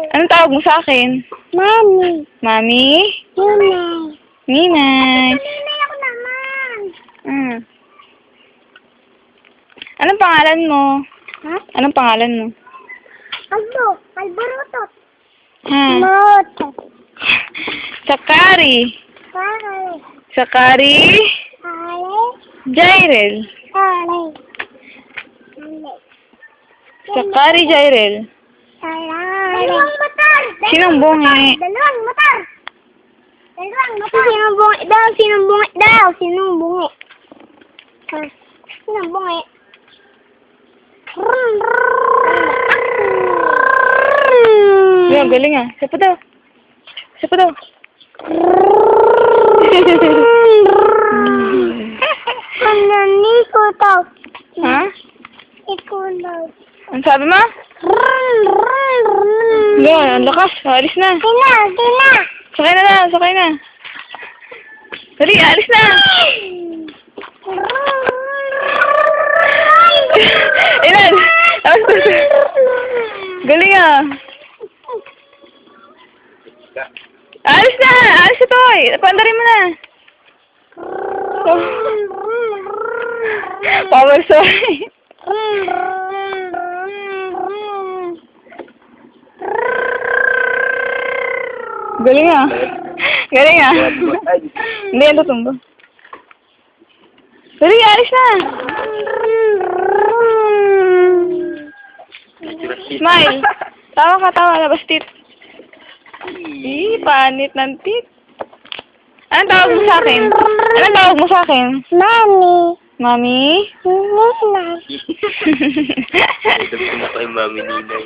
Anong tawag mo sa akin? Mami. Mami? Ninay. Ninay. Ninay ako naman. Anong pangalan mo? Ha? Anong pangalan mo? Albo. Alborutot. Ha? Moto. Sakari. Kare. Sakari. Ale. Jairel. Ale. Ale. Sakari Jairel. Dalawang motor. Sinong bungi? Dalawang motor. Dalawang motor. Sinong bungi daw? Sinong bungi daw? Sinong bungi? Ha? Sinong bungi? Yan, galing ah. Siya pa daw. Siya pa daw. Ano ko daw? Ha? Ikaw daw. Ang sabi mo? Yan, ang lakas. Alis na. Kina, kina. Sakay na lang, sakay na. Dali, alis na. Ilan? Galing ah. Alis na! Alis ito eh! Pandarin mo na! Oh. Power sorry. Galing ah. Galing ah. Hindi yan tutumbo. Galing, alis na! Smile! Tawa ka, tawa. Labas tit. Panit ng tit. Anong tawag mo sa akin? Anong tawag mo sa akin? Mami. Mami? Ninay. Ito po na kay Mami Ninay.